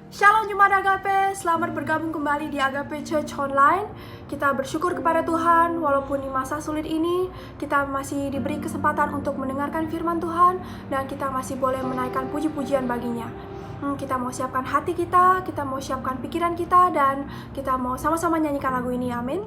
Shalom Jemaat Agape, selamat bergabung kembali di Agape Church Online. Kita bersyukur kepada Tuhan, walaupun di masa sulit ini, kita masih diberi kesempatan untuk mendengarkan firman Tuhan, dan kita masih boleh menaikkan puji-pujian baginya. Kita mau siapkan hati kita mau siapkan pikiran kita, dan kita mau sama-sama nyanyikan lagu ini, amin.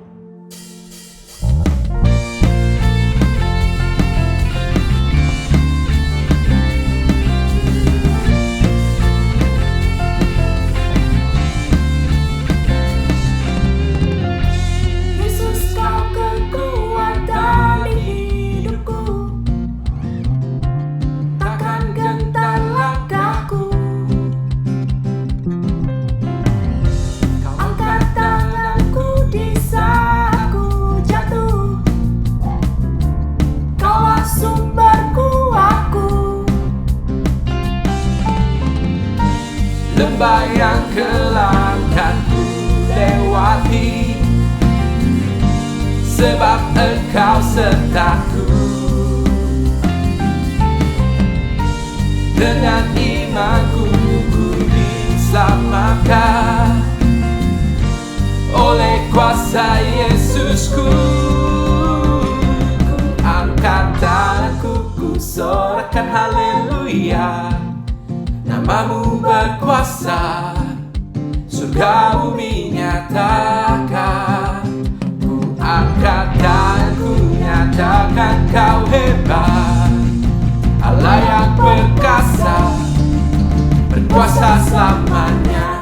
Lembah yang kelam kan ku lewati, sebab Engkau sertaku. Dengan imanku ku diselamatkan oleh kuasa Yesusku. Ku angkat tanganku, ku sorakan haleluya. Namamu berkuasa, surga bumi nyatakan. Ku angkat tanganku, nyatakan Kau hebat, Allah yang perkasa, berkuasa selamanya.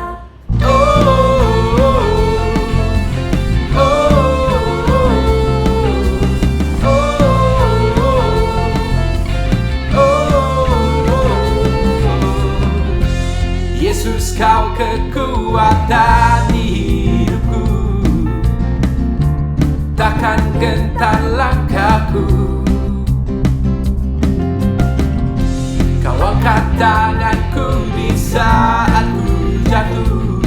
Yesus, Kau kekuatan hidupku, takkan gentar langkahku. Kau angkat tanganku di saat ku jatuh,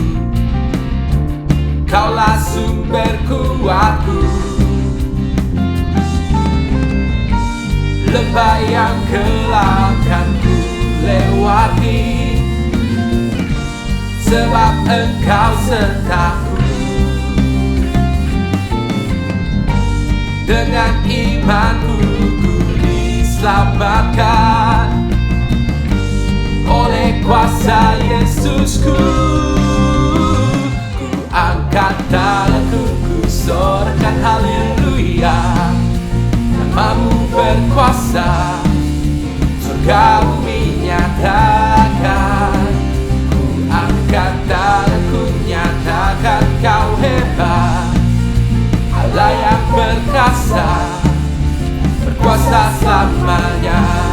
Kaulah sumber kuatku. Lembah yang kelam kan ku lewati, sebab Engkau sertaku. Dengan imanku ku diselamatkan oleh kuasa Yesusku. Ku angkat tanganku, ku sorakan haleluya. Namamu berkuasa, surga bumi nyatakan. Angkat tanganku, nyatakan Kau hebat, Allah yang perkasa, berkuasa selamanya.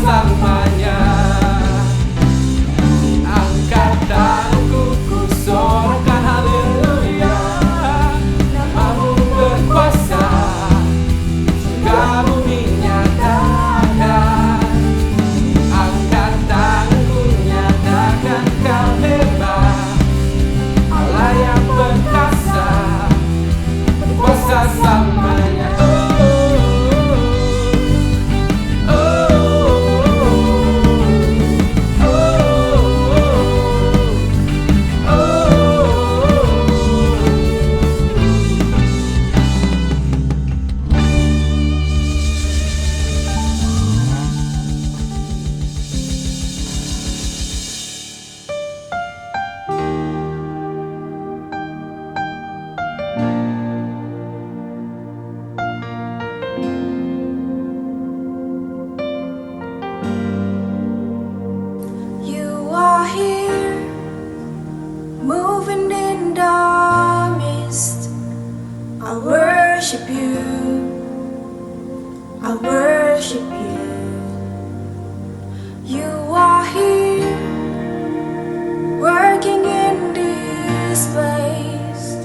Selamanya. Angkat tanganku, ku sorakan haleluya. Namamu berkuasa, surga bumi nyatakan. Angkat tanganku, nyatakan Kau hebat, Allah yang perkasa, berkuasa selamanya. worship you. I worship you. You are here, working in this place.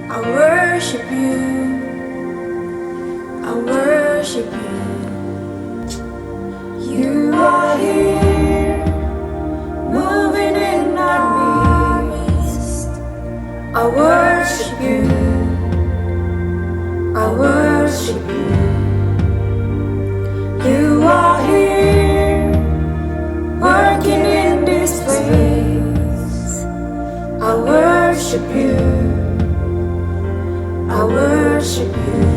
I worship you. I worship you. You are here, moving in our midst. I worship you. I worship you. You are here, working in this place. I worship you. I worship you.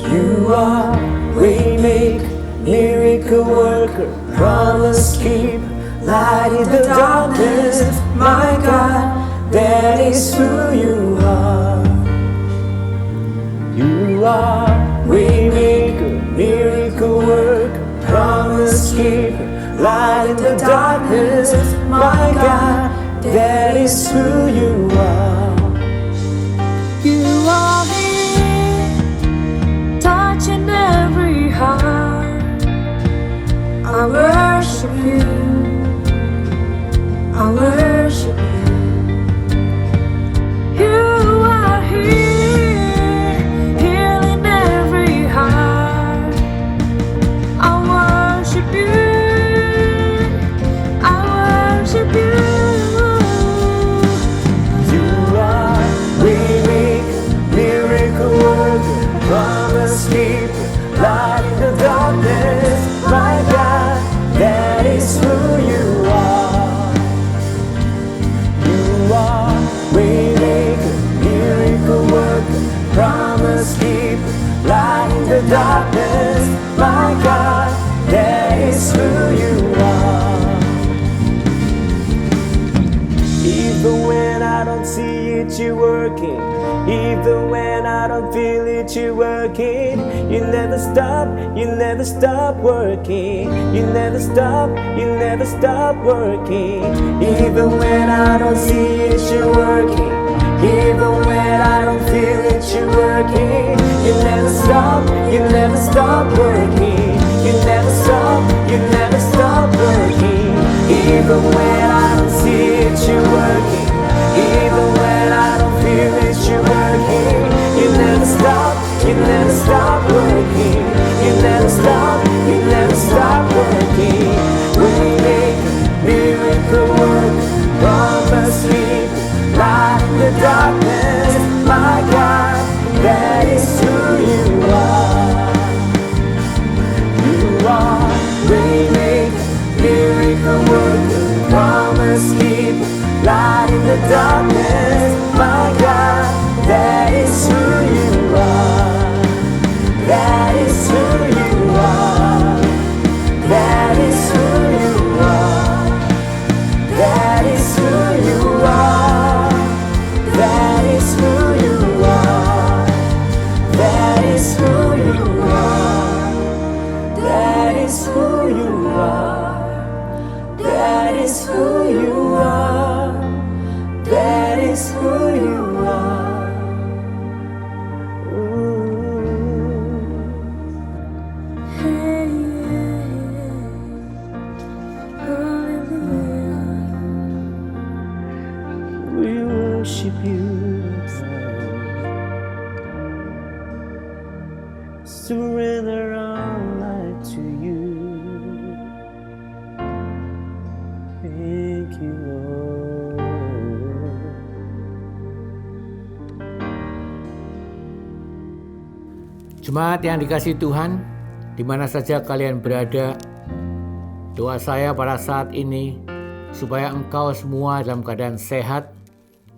You are waymaker, miracle worker, promise keeper, light in the darkness. My God, that is who you are. You are waymaker, miracle worker, promise keeper, light in the darkness. My God, that is who you are. You are here, touching every heart. I worship you. I worship you. You are here, healing every heart. I worship you. I worship you. You are waymaker, miracle worker, promise keeper, light in the darkness. My God, that is who you are. You are waymaker, miracle worker, promise keeper, light in the darkness. My God, that is who you are. Even when I don't see it, you're working. Even when I don't feel it, you're working. You never stop working. You never stop working. Even when I don't see it, you're working. Even when I don't feel it, you're working. You never stop working. You never stop working. Even when I don't see it, you're working. Even when I don't feel it, you're working. You never stop working. You never stop working. Waymaker, miracle worker, promise keeper, light in the darkness. My God, that is who you are. You are waymaker, miracle worker, promise keeper, light in the darkness. My God, that is who you are. That is who you are. That is who you are. That is who you are. That is who you are. That is who you are. That is who you are. That is who you are. That is who you are. Hey, hallelujah. We worship you. Surrender our life to you. Thank you, Lord. Jemaat yang dikasihi Tuhan, di mana saja kalian berada, doa saya pada saat ini supaya engkau semua dalam keadaan sehat,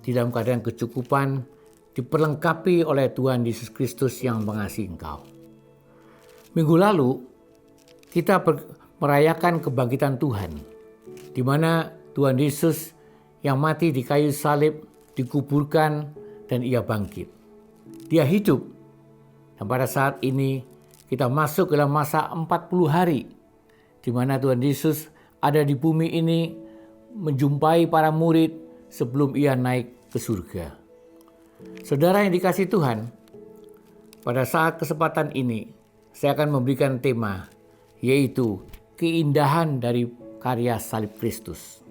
di dalam keadaan kecukupan, diperlengkapi oleh Tuhan Yesus Kristus yang mengasihi engkau. Minggu lalu kita merayakan kebangkitan Tuhan, di mana Tuhan Yesus yang mati di kayu salib dikuburkan dan ia bangkit. Dia hidup. Dan pada saat ini kita masuk ke dalam masa 40 hari di mana Tuhan Yesus ada di bumi ini menjumpai para murid sebelum ia naik ke surga. Saudara yang dikasihi Tuhan, pada saat kesempatan ini saya akan memberikan tema, yaitu keindahan dari karya salib Kristus.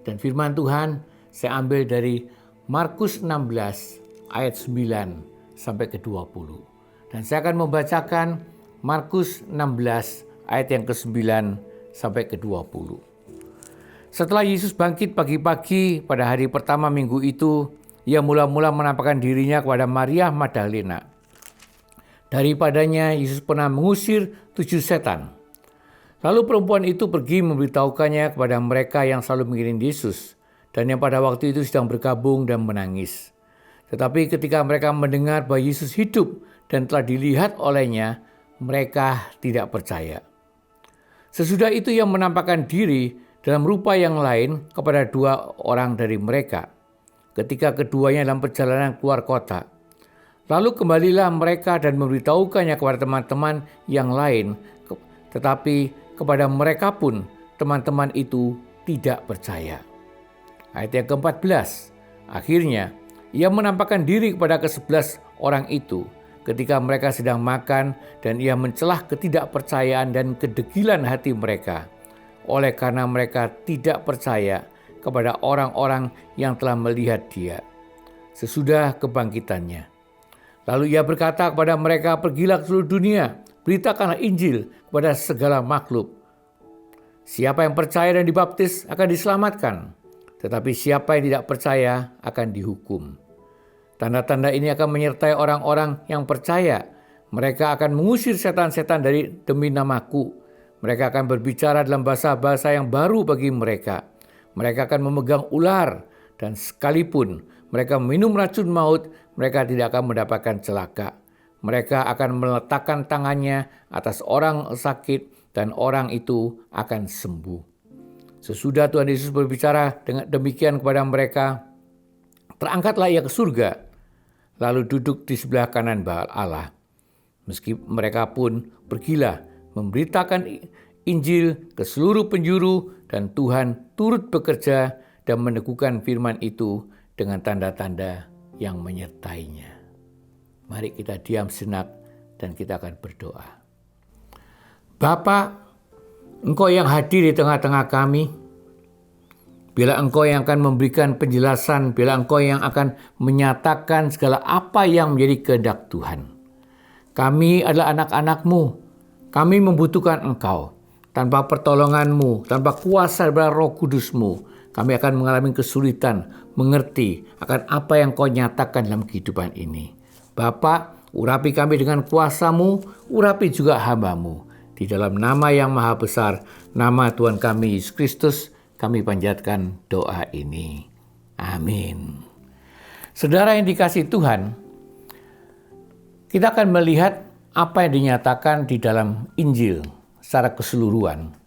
Dan firman Tuhan saya ambil dari Markus 16 ayat 9 sampai ke 20. Dan saya akan membacakan Markus 16 ayat yang ke-9 sampai ke 20. Setelah Yesus bangkit pagi-pagi pada hari pertama minggu itu, ia mula-mula menampakkan dirinya kepada Maria Magdalena. Daripadanya Yesus pernah mengusir 7 setan. Lalu perempuan itu pergi memberitahukannya kepada mereka yang selalu mengiring Yesus dan yang pada waktu itu sedang bergabung dan menangis. Tetapi ketika mereka mendengar bahwa Yesus hidup dan telah dilihat olehnya, mereka tidak percaya. Sesudah itu ia menampakkan diri dalam rupa yang lain kepada 2 orang dari mereka, ketika keduanya dalam perjalanan keluar kota. Lalu kembalilah mereka dan memberitahukannya kepada teman-teman yang lain, tetapi kepada mereka pun teman-teman itu tidak percaya. Ayat yang ke-14, akhirnya ia menampakkan diri kepada ke-11 orang itu ketika mereka sedang makan, dan ia mencelah ketidakpercayaan dan kedegilan hati mereka, oleh karena mereka tidak percaya kepada orang-orang yang telah melihat dia sesudah kebangkitannya. Lalu ia berkata kepada mereka, pergilah ke seluruh dunia, beritakanlah Injil kepada segala makhluk. Siapa yang percaya dan dibaptis akan diselamatkan, tetapi siapa yang tidak percaya akan dihukum. Tanda-tanda ini akan menyertai orang-orang yang percaya. Mereka akan mengusir setan-setan demi namaku. Mereka akan berbicara dalam bahasa-bahasa yang baru bagi mereka. Mereka akan memegang ular, dan sekalipun mereka minum racun maut, mereka tidak akan mendapatkan celaka. Mereka akan meletakkan tangannya atas orang sakit dan orang itu akan sembuh. Sesudah Tuhan Yesus berbicara dengan demikian kepada mereka, terangkatlah ia ke surga, lalu duduk di sebelah kanan Allah. Meski mereka pun pergilah memberitakan Injil ke seluruh penjuru, dan Tuhan turut bekerja dan meneguhkan firman itu dengan tanda-tanda yang menyertainya. Mari kita diam sejenak dan kita akan berdoa. Bapa, Engkau yang hadir di tengah-tengah kami, bila Engkau yang akan memberikan penjelasan, bila Engkau yang akan menyatakan segala apa yang menjadi kehendak Tuhan. Kami adalah anak-anak-Mu, kami membutuhkan Engkau. Tanpa pertolongan-Mu, tanpa kuasa dari Roh Kudus-Mu, kami akan mengalami kesulitan mengerti akan apa yang Kau nyatakan dalam kehidupan ini. Bapa, urapi kami dengan kuasa-Mu, urapi juga hamba-Mu. Di dalam nama yang maha besar, nama Tuhan kami Yesus Kristus, kami panjatkan doa ini. Amin. Saudara yang dikasihi Tuhan, kita akan melihat apa yang dinyatakan di dalam Injil secara keseluruhan.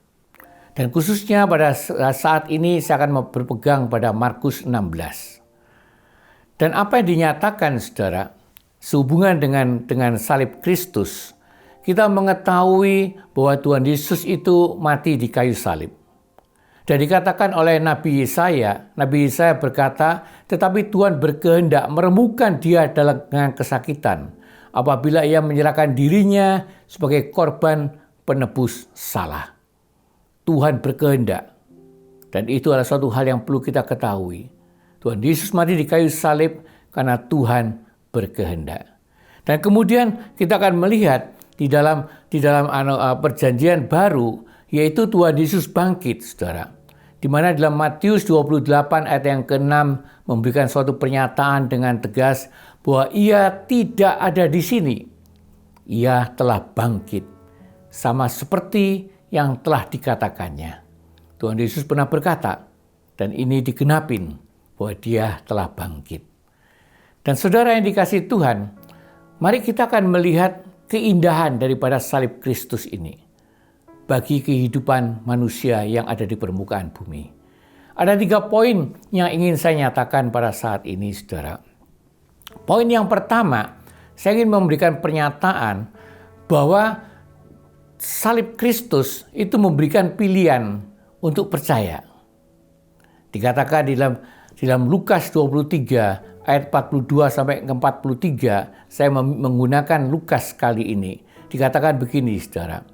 Dan khususnya pada saat ini saya akan berpegang pada Markus 16. Dan apa yang dinyatakan, saudara, sehubungan dengan salib Kristus, kita mengetahui bahwa Tuhan Yesus itu mati di kayu salib. Dan dikatakan oleh Nabi Yesaya berkata, tetapi Tuhan berkehendak meremukkan dia dengan kesakitan apabila ia menyerahkan dirinya sebagai korban penebus salah. Tuhan berkehendak. Dan itu adalah suatu hal yang perlu kita ketahui. Tuhan Yesus mati di kayu salib karena Tuhan berkehendak. Dan kemudian kita akan melihat di dalam perjanjian baru, yaitu Tuhan Yesus bangkit, saudara. Di mana dalam Matius 28 ayat yang ke-6 memberikan suatu pernyataan dengan tegas bahwa ia tidak ada di sini. Ia telah bangkit, sama seperti yang telah dikatakannya. Tuhan Yesus pernah berkata, dan ini digenapin, bahwa dia telah bangkit. Dan saudara yang dikasihi Tuhan, mari kita akan melihat keindahan daripada salib Kristus ini bagi kehidupan manusia yang ada di permukaan bumi. Ada 3 poin yang ingin saya nyatakan pada saat ini, saudara. Poin yang pertama, saya ingin memberikan pernyataan bahwa salib Kristus itu memberikan pilihan untuk percaya. Dikatakan di dalam Lukas 23 ayat 42 sampai ke 43, saya menggunakan Lukas kali ini. Dikatakan begini, saudara.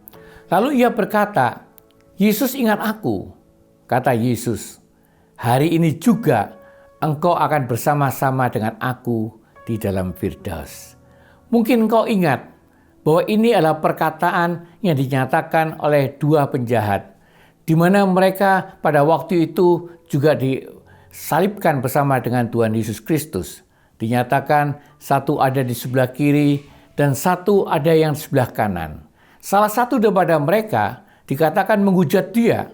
Lalu ia berkata, Yesus ingat aku. Kata Yesus, hari ini juga engkau akan bersama-sama dengan aku di dalam Firdaus. Mungkin engkau ingat bahwa ini adalah perkataan yang dinyatakan oleh dua penjahat, di mana mereka pada waktu itu juga disalibkan bersama dengan Tuhan Yesus Kristus. Dinyatakan satu ada di sebelah kiri dan satu ada yang di sebelah kanan. Salah satu daripada mereka dikatakan menghujat dia,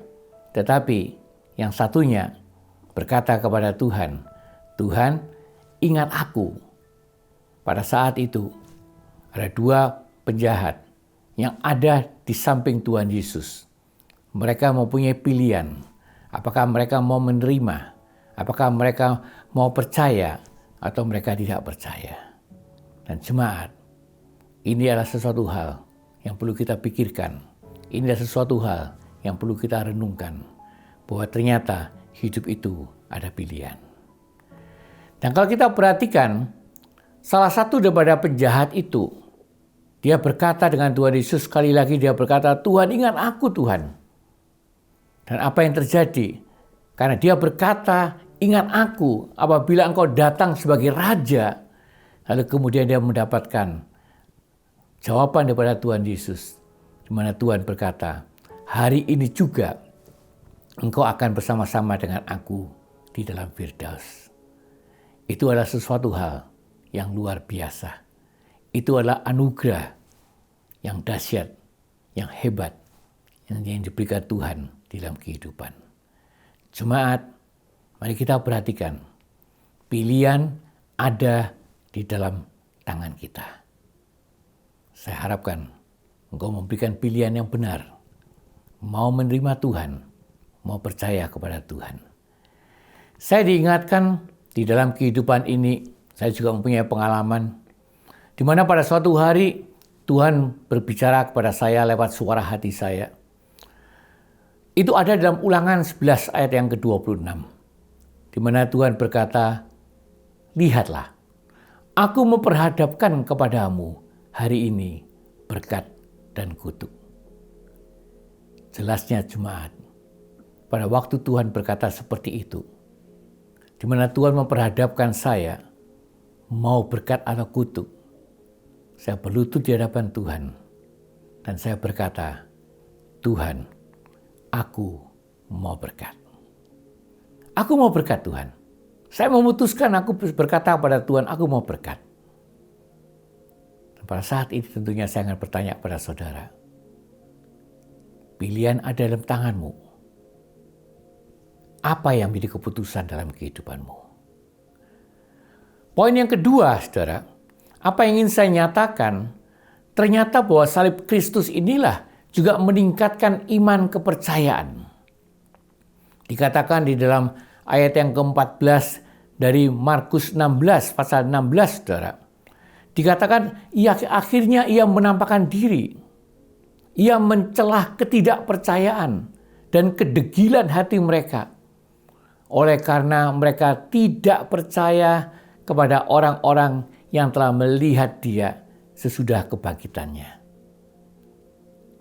tetapi yang satunya berkata kepada Tuhan, Tuhan, ingat aku. Pada saat itu ada dua penjahat yang ada di samping Tuhan Yesus. Mereka mempunyai pilihan. Apakah mereka mau menerima? Apakah mereka mau percaya? Atau mereka tidak percaya? Dan jemaat, ini adalah sesuatu hal yang perlu kita pikirkan. Ini adalah sesuatu hal yang perlu kita renungkan. Bahwa ternyata hidup itu ada pilihan. Dan kalau kita perhatikan, salah satu daripada penjahat itu, dia berkata dengan Tuhan Yesus, sekali lagi dia berkata, Tuhan ingat aku Tuhan. Dan apa yang terjadi? Karena dia berkata, ingat aku apabila engkau datang sebagai raja. Lalu kemudian dia mendapatkan jawaban daripada Tuhan Yesus. Di mana Tuhan berkata, hari ini juga engkau akan bersama-sama dengan aku di dalam Firdaus. Itu adalah sesuatu hal yang luar biasa. Itu adalah anugerah yang dahsyat, yang hebat, yang diberikan Tuhan di dalam kehidupan. Jemaat, mari kita perhatikan. Pilihan ada di dalam tangan kita. Saya harapkan engkau memberikan pilihan yang benar. Mau menerima Tuhan, mau percaya kepada Tuhan. Saya diingatkan di dalam kehidupan ini, saya juga mempunyai pengalaman di mana pada suatu hari Tuhan berbicara kepada saya lewat suara hati saya. Itu ada dalam Ulangan 11 ayat yang ke-26. Di mana Tuhan berkata, lihatlah, aku memperhadapkan kepadamu hari ini berkat dan kutuk. Jelasnya jemaat, pada waktu Tuhan berkata seperti itu, di mana Tuhan memperhadapkan saya, mau berkat atau kutuk, saya berlutut di hadapan Tuhan, dan saya berkata, Tuhan, aku mau berkat. Aku mau berkat Tuhan. Saya memutuskan, aku berkata kepada Tuhan, aku mau berkat. Dan pada saat ini tentunya saya akan bertanya kepada saudara, pilihan ada dalam tanganmu. Apa yang menjadi keputusan dalam kehidupanmu? Poin yang kedua, saudara, apa yang ingin saya nyatakan, ternyata bahwa salib Kristus inilah juga meningkatkan iman kepercayaan. Dikatakan di dalam ayat yang ke-14 dari Markus 16, pasal 16, saudara. Dikatakan akhirnya ia menampakkan diri. Ia mencelah ketidakpercayaan dan kedegilan hati mereka. Oleh karena mereka tidak percaya kepada orang-orang yang telah melihat dia sesudah kebangkitannya.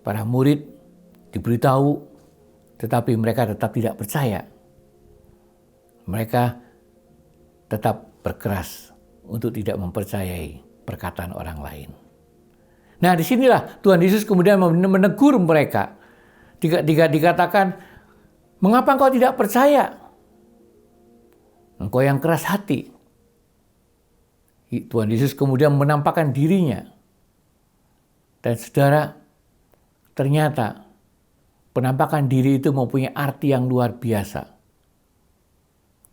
Para murid diberitahu, tetapi mereka tetap tidak percaya. Mereka tetap berkeras untuk tidak mempercayai perkataan orang lain. Nah, disinilah Tuhan Yesus kemudian menegur mereka. Dikatakan, mengapa engkau tidak percaya? Engkau yang keras hati. Tuhan Yesus kemudian menampakkan dirinya. Dan saudara, ternyata penampakan diri itu mempunyai arti yang luar biasa.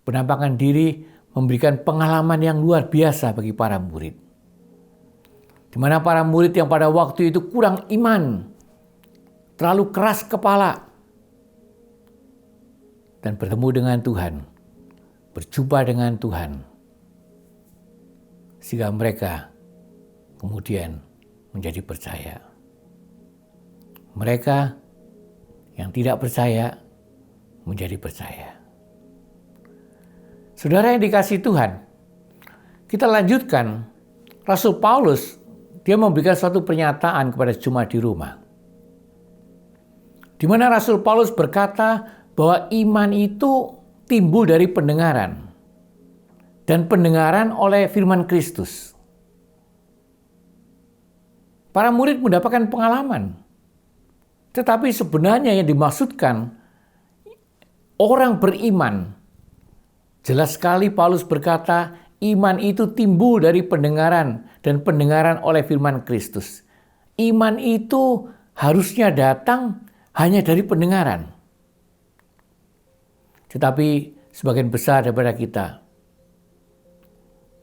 Penampakan diri memberikan pengalaman yang luar biasa bagi para murid. Di mana para murid yang pada waktu itu kurang iman, terlalu keras kepala, dan bertemu dengan Tuhan, berjumpa dengan Tuhan, sehingga mereka kemudian menjadi percaya. Mereka yang tidak percaya menjadi percaya. Saudara yang dikasihi Tuhan, Kita lanjutkan. Rasul Paulus, dia memberikan suatu pernyataan kepada jemaat di Roma. Di mana Rasul Paulus berkata bahwa iman itu timbul dari pendengaran. Dan pendengaran oleh firman Kristus. Para murid mendapatkan pengalaman. Tetapi sebenarnya yang dimaksudkan orang beriman. Jelas sekali Paulus berkata, iman itu timbul dari pendengaran dan pendengaran oleh firman Kristus. Iman itu harusnya datang hanya dari pendengaran. Tetapi sebagian besar daripada kita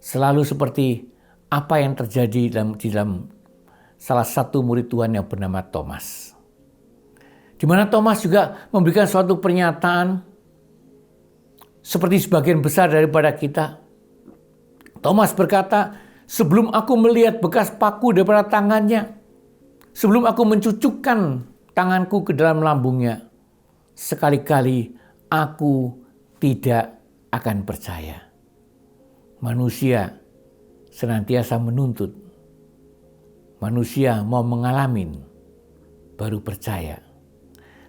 selalu seperti apa yang terjadi di dalam salah satu murid Tuhan yang bernama Thomas. Di mana Thomas juga memberikan suatu pernyataan seperti sebagian besar daripada kita. Thomas berkata, sebelum aku melihat bekas paku daripada tangannya, sebelum aku mencucukkan tanganku ke dalam lambungnya, sekali-kali aku tidak akan percaya. Manusia senantiasa menuntut. Manusia mau mengalami, baru percaya.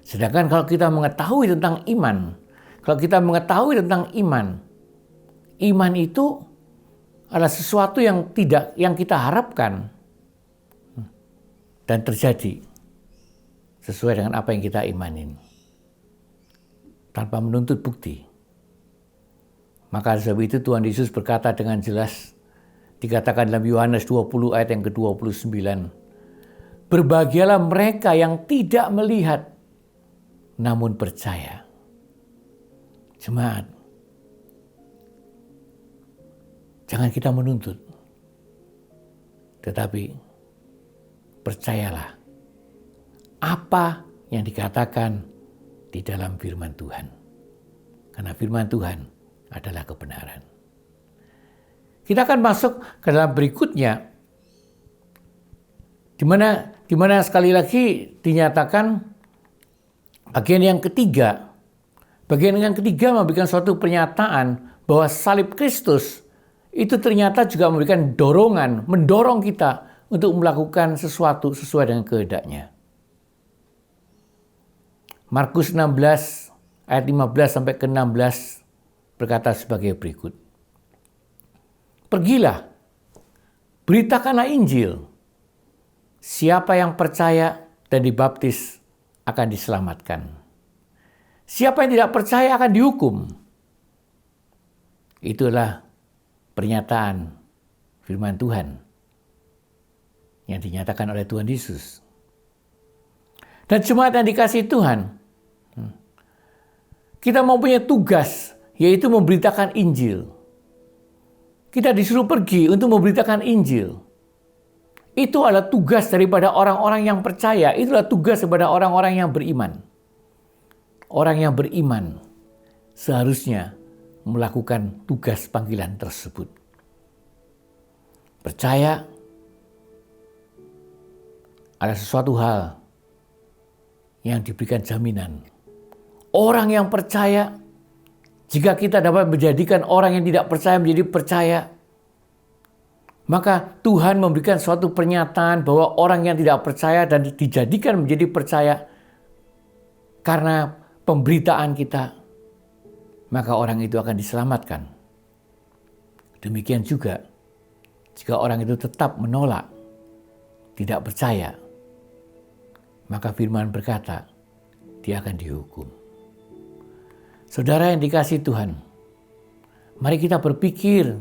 Sedangkan kalau kita mengetahui tentang iman, iman itu adalah sesuatu yang kita harapkan dan terjadi sesuai dengan apa yang kita imanin, tanpa menuntut bukti. Maka sebab itu Tuhan Yesus berkata dengan jelas, dikatakan dalam Yohanes 20 ayat yang ke-29, berbahagialah mereka yang tidak melihat namun percaya. Jemaat, jangan kita menuntut, tetapi percayalah apa yang dikatakan di dalam firman Tuhan. Karena firman Tuhan adalah kebenaran. Kita akan masuk ke dalam berikutnya, di mana sekali lagi dinyatakan bagian yang ketiga. Bagian yang ketiga memberikan suatu pernyataan bahwa salib Kristus itu ternyata juga memberikan dorongan, mendorong kita untuk melakukan sesuatu sesuai dengan kehendaknya. Markus 16 ayat 15 sampai ke 16 berkata sebagai berikut. Pergilah, beritakanlah Injil. Siapa yang percaya dan dibaptis akan diselamatkan. Siapa yang tidak percaya akan dihukum. Itulah pernyataan firman Tuhan yang dinyatakan oleh Tuhan Yesus. Dan jemaat yang dikasihi Tuhan, kita mempunyai tugas, yaitu memberitakan Injil. Kita disuruh pergi untuk memberitakan Injil. Itu adalah tugas daripada orang-orang yang percaya. Itulah tugas daripada orang-orang yang beriman. Orang yang beriman seharusnya melakukan tugas panggilan tersebut. Percaya ada sesuatu hal yang diberikan jaminan. Orang yang percaya, jika kita dapat menjadikan orang yang tidak percaya menjadi percaya, maka Tuhan memberikan suatu pernyataan bahwa orang yang tidak percaya dan dijadikan menjadi percaya karena pemberitaan kita, maka orang itu akan diselamatkan. Demikian juga jika orang itu tetap menolak, tidak percaya, maka firman berkata, dia akan dihukum. Saudara yang dikasihi Tuhan, mari kita berpikir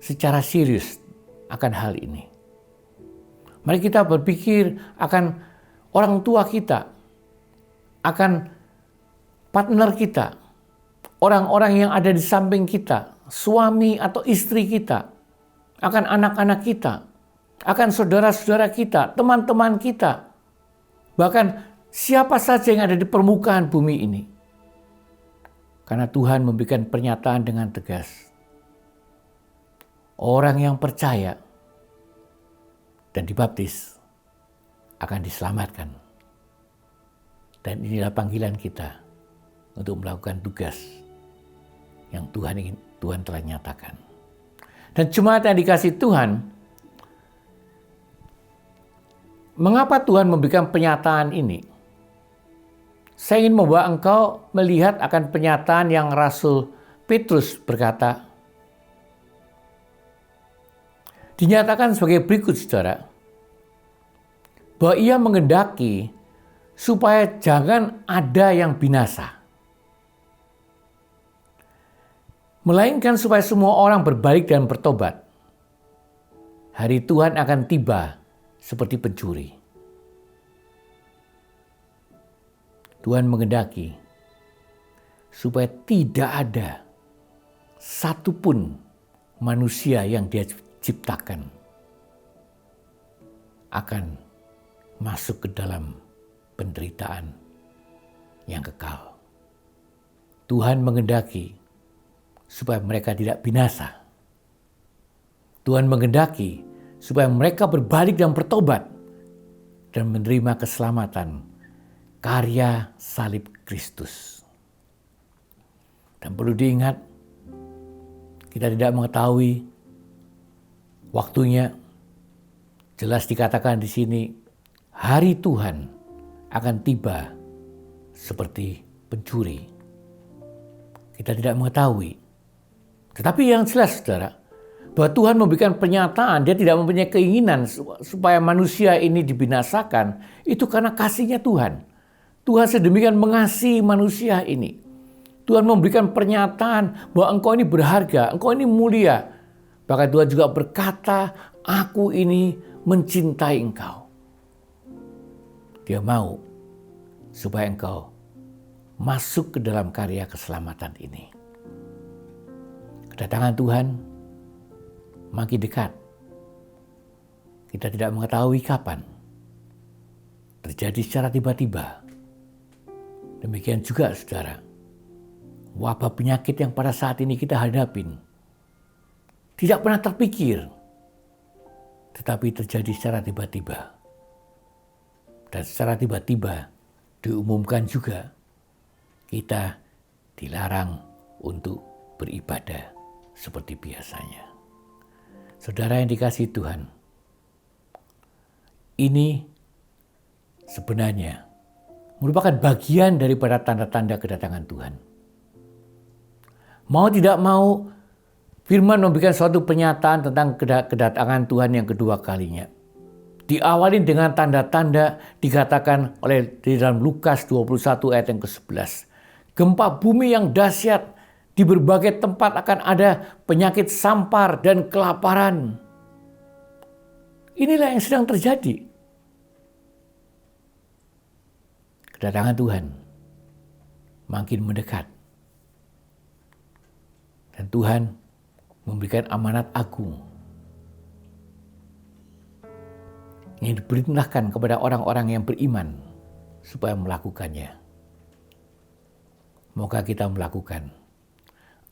secara serius akan hal ini. Mari kita berpikir akan orang tua kita, akan partner kita, orang-orang yang ada di samping kita, suami atau istri kita, akan anak-anak kita, akan saudara-saudara kita, teman-teman kita, bahkan siapa saja yang ada di permukaan bumi ini. Karena Tuhan memberikan pernyataan dengan tegas. Orang yang percaya dan dibaptis akan diselamatkan. Dan inilah panggilan kita untuk melakukan tugas yang Tuhan telah nyatakan. Dan jemaat yang dikasihi Tuhan, mengapa Tuhan memberikan penyataan ini? Saya ingin membawa engkau melihat akan penyataan yang Rasul Petrus berkata. Dinyatakan sebagai berikut, saudara. Bahwa ia menghendaki supaya jangan ada yang binasa. Melainkan supaya semua orang berbalik dan bertobat. Hari Tuhan akan tiba seperti pencuri. Tuhan menghendaki supaya tidak ada satupun manusia yang Dia ciptakan akan masuk ke dalam penderitaan yang kekal. Tuhan menghendaki supaya mereka tidak binasa. Tuhan menghendaki supaya mereka berbalik dan bertobat dan menerima keselamatan karya salib Kristus. Dan perlu diingat, kita tidak mengetahui waktunya. Jelas dikatakan di sini, hari Tuhan akan tiba seperti pencuri. Kita tidak mengetahui. Tetapi yang jelas, saudara, bahwa Tuhan memberikan pernyataan, Dia tidak mempunyai keinginan supaya manusia ini dibinasakan. Itu karena kasih-Nya Tuhan. Tuhan sedemikian mengasihi manusia ini. Tuhan memberikan pernyataan bahwa engkau ini berharga, engkau ini mulia. Bahkan Tuhan juga berkata, aku ini mencintai engkau. Dia mau supaya engkau masuk ke dalam karya keselamatan ini. Kedatangan Tuhan makin dekat. Kita tidak mengetahui kapan. Terjadi secara tiba-tiba. Demikian juga, saudara, wabah penyakit yang pada saat ini kita hadapin tidak pernah terpikir, tetapi terjadi secara tiba-tiba. Dan secara tiba-tiba diumumkan juga kita dilarang untuk beribadah seperti biasanya. Saudara yang dikasihi Tuhan, ini sebenarnya merupakan bagian daripada tanda-tanda kedatangan Tuhan. Mau tidak mau, Firman memberikan suatu pernyataan tentang kedatangan Tuhan yang kedua kalinya. Diawali dengan tanda-tanda dikatakan oleh di dalam Lukas 21 ayat yang ke-11. Gempa bumi yang dahsyat, di berbagai tempat akan ada penyakit sampar dan kelaparan. Inilah yang sedang terjadi. Kedatangan Tuhan makin mendekat. Dan Tuhan memberikan amanat agung yang diperintahkan kepada orang-orang yang beriman supaya melakukannya. Moga kita melakukan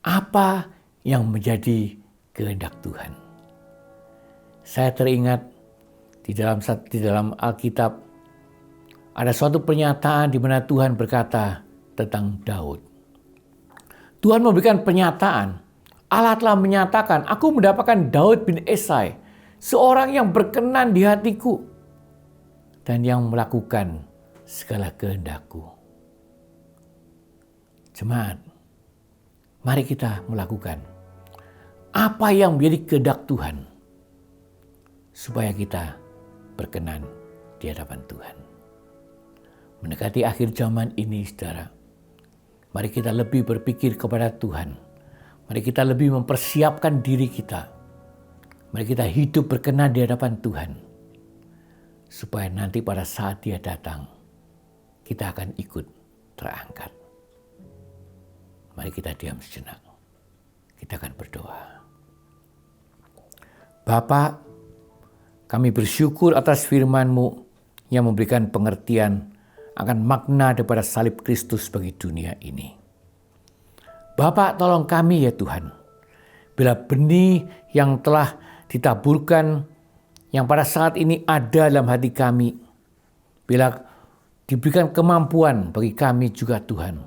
apa yang menjadi kehendak Tuhan. Saya teringat di dalam Alkitab ada suatu pernyataan di mana Tuhan berkata tentang Daud. Tuhan memberikan pernyataan. Allah telah menyatakan, aku mendapatkan Daud bin Esai, seorang yang berkenan di hatiku dan yang melakukan segala kehendakku. Jemaat, mari kita melakukan apa yang menjadi kehendak Tuhan supaya kita berkenan di hadapan Tuhan. Mendekati akhir zaman ini, saudara, mari kita lebih berpikir kepada Tuhan. Mari kita lebih mempersiapkan diri kita. Mari kita hidup berkenan di hadapan Tuhan. Supaya nanti pada saat Dia datang, kita akan ikut terangkat. Mari kita diam sejenak. Kita akan berdoa. Bapa, kami bersyukur atas firman-Mu yang memberikan pengertian akan makna daripada salib Kristus bagi dunia ini. Bapa, tolong kami ya Tuhan. Bila benih yang telah ditaburkan, yang pada saat ini ada dalam hati kami, bila diberikan kemampuan bagi kami juga Tuhan,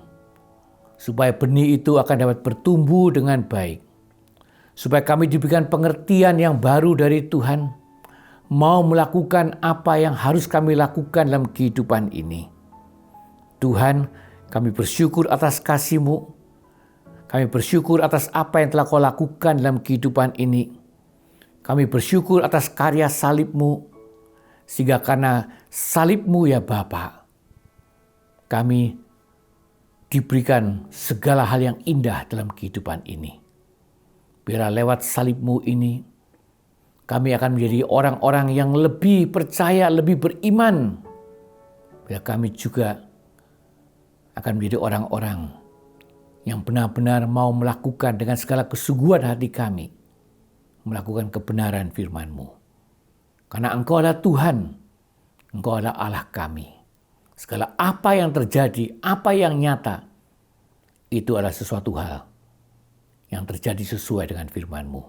supaya benih itu akan dapat bertumbuh dengan baik, supaya kami diberikan pengertian yang baru dari Tuhan, mau melakukan apa yang harus kami lakukan dalam kehidupan ini. Tuhan, kami bersyukur atas kasih-Mu. Kami bersyukur atas apa yang telah Kau lakukan dalam kehidupan ini. Kami bersyukur atas karya salib-Mu, sehingga karena salib-Mu ya Bapa, kami diberikan segala hal yang indah dalam kehidupan ini. Biarlah lewat salib-Mu ini, kami akan menjadi orang-orang yang lebih percaya, lebih beriman. Biar kami juga akan menjadi orang-orang yang benar-benar mau melakukan dengan segala kesungguhan hati kami, melakukan kebenaran firman-Mu. Karena Engkau adalah Tuhan, Engkau adalah Allah kami. Segala apa yang terjadi, apa yang nyata, itu adalah sesuatu hal yang terjadi sesuai dengan firman-Mu.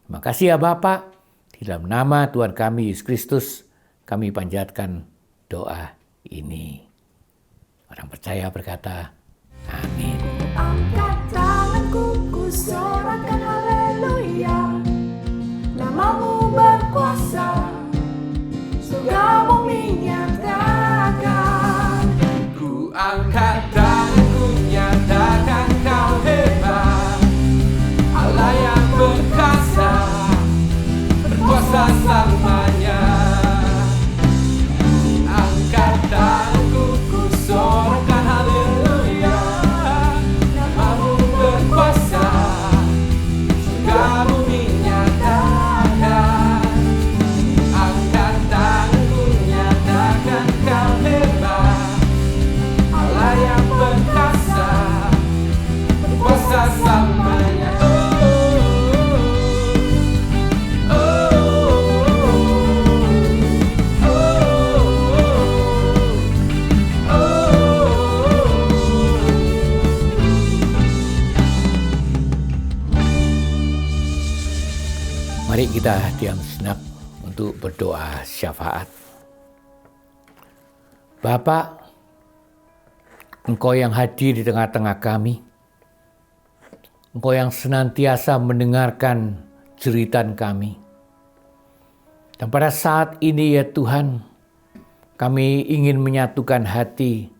Terima kasih ya Bapa. Di dalam nama Tuhan kami Yesus Kristus, kami panjatkan doa ini. Orang percaya berkata, amin. Angkat tanganku, ku sorakan haleluya. Namamu berkuasa, surgamu menyatakan. Ku angkat tanganku, nyatakan Kau hebat, Allah yang berkuasa, berkuasa selamanya. Angkat tanganku, ku sorakan haleluya. Namamu berkuasa, surgamu menyatakan. Angkat tanganku, nyatakan Kau hebat, Allah yang berkuasa, berkuasa selamanya. Mari kita diam sejenak untuk berdoa syafaat. Bapa, Engkau yang hadir di tengah-tengah kami, Engkau yang senantiasa mendengarkan jeritan kami. Dan pada saat ini ya Tuhan, kami ingin menyatukan hati,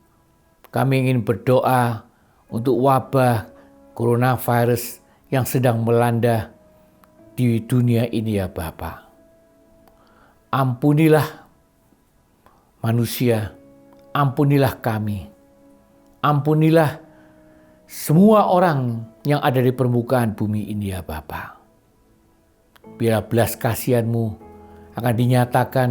kami ingin berdoa untuk wabah coronavirus yang sedang melanda di dunia ini ya Bapa. Ampunilah manusia, ampunilah kami, ampunilah semua orang yang ada di permukaan bumi ini ya Bapa. Bila belas kasihan-Mu akan dinyatakan,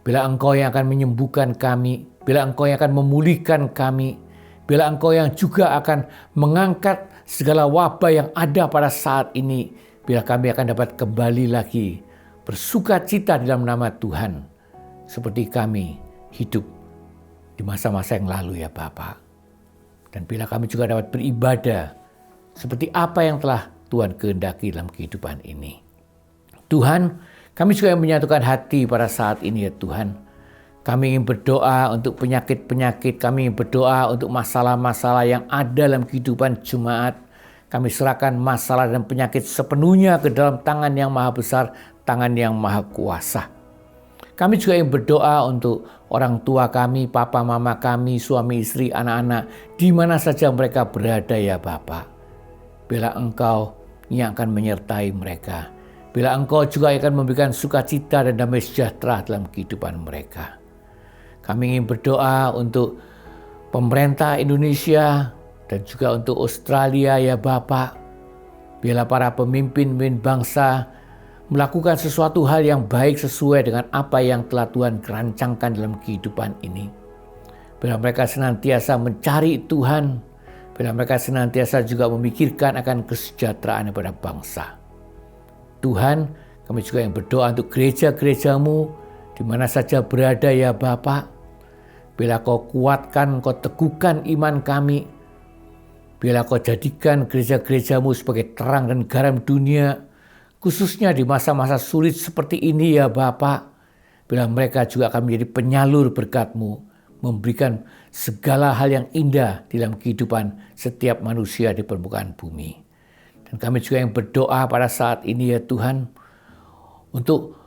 bila Engkau yang akan menyembuhkan kami, bila Engkau yang akan memulihkan kami, bila Engkau yang juga akan mengangkat segala wabah yang ada pada saat ini, bila kami akan dapat kembali lagi bersuka cita di dalam nama Tuhan, seperti kami hidup di masa-masa yang lalu ya Bapa. Dan bila kami juga dapat beribadah seperti apa yang telah Tuhan kehendaki dalam kehidupan ini. Tuhan, kami juga yang menyatukan hati pada saat ini ya Tuhan. Kami ingin berdoa untuk penyakit-penyakit, kami ingin berdoa untuk masalah-masalah yang ada dalam kehidupan jemaat. Kami serahkan masalah dan penyakit sepenuhnya ke dalam tangan yang maha besar, tangan yang maha kuasa. Kami juga ingin berdoa untuk orang tua kami, papa, mama kami, suami, istri, anak-anak, di mana saja mereka berada ya Bapa. Bila Engkau yang akan menyertai mereka. Bila Engkau juga akan memberikan sukacita dan damai sejahtera dalam kehidupan mereka. Kami ingin berdoa untuk pemerintah Indonesia dan juga untuk Australia ya Bapa. Bila para pemimpin bangsa melakukan sesuatu hal yang baik sesuai dengan apa yang telah Tuhan rancangkan dalam kehidupan ini. Bila mereka senantiasa mencari Tuhan, bila mereka senantiasa juga memikirkan akan kesejahteraan pada bangsa. Tuhan, kami juga yang berdoa untuk gereja-gereja-Mu di mana saja berada ya Bapa. Bila Kau kuatkan, Kau teguhkan iman kami. Bila Kau jadikan gereja-gereja-Mu sebagai terang dan garam dunia, khususnya di masa-masa sulit seperti ini ya Bapa. Bila mereka juga akan menjadi penyalur berkat-Mu, memberikan segala hal yang indah dalam kehidupan setiap manusia di permukaan bumi. Dan kami juga yang berdoa pada saat ini ya Tuhan, untuk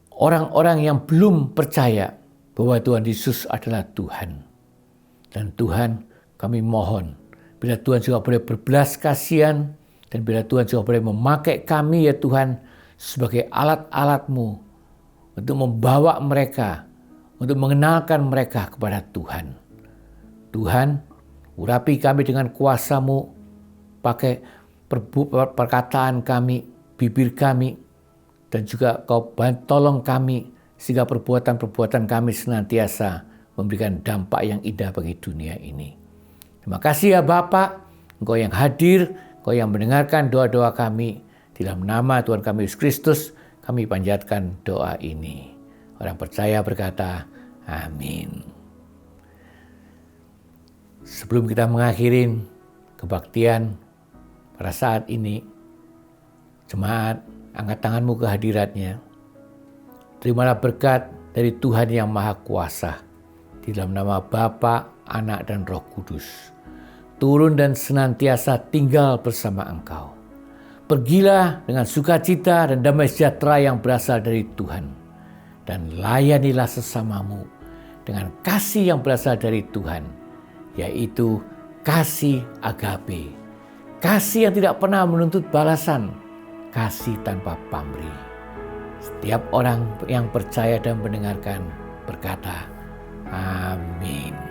orang-orang yang belum percaya bahwa Tuhan Yesus adalah Tuhan. Dan Tuhan, kami mohon, bila Tuhan juga boleh berbelas kasihan, dan bila Tuhan juga boleh memakai kami ya Tuhan, sebagai alat-alat-Mu, untuk membawa mereka, untuk mengenalkan mereka kepada Tuhan. Tuhan, urapi kami dengan kuasa-Mu, pakai perkataan kami, bibir kami, dan juga Kau tolong kami, sehingga perbuatan-perbuatan kami senantiasa memberikan dampak yang indah bagi dunia ini. Terima kasih ya Bapa, Engkau yang hadir, Engkau yang mendengarkan doa-doa kami. Di dalam nama Tuhan kami Yesus Kristus, kami panjatkan doa ini. Orang percaya berkata, amin. Sebelum kita mengakhiri kebaktian pada saat ini, jemaat, angkat tanganmu ke hadiratnya. Terimalah berkat dari Tuhan yang Maha Kuasa. Di dalam nama Bapa, Anak, dan Roh Kudus. Turun dan senantiasa tinggal bersama engkau. Pergilah dengan sukacita dan damai sejahtera yang berasal dari Tuhan. Dan layanilah sesamamu dengan kasih yang berasal dari Tuhan, yaitu kasih agape. Kasih yang tidak pernah menuntut balasan, kasih tanpa pamrih. Setiap orang yang percaya dan mendengarkan berkata, amin.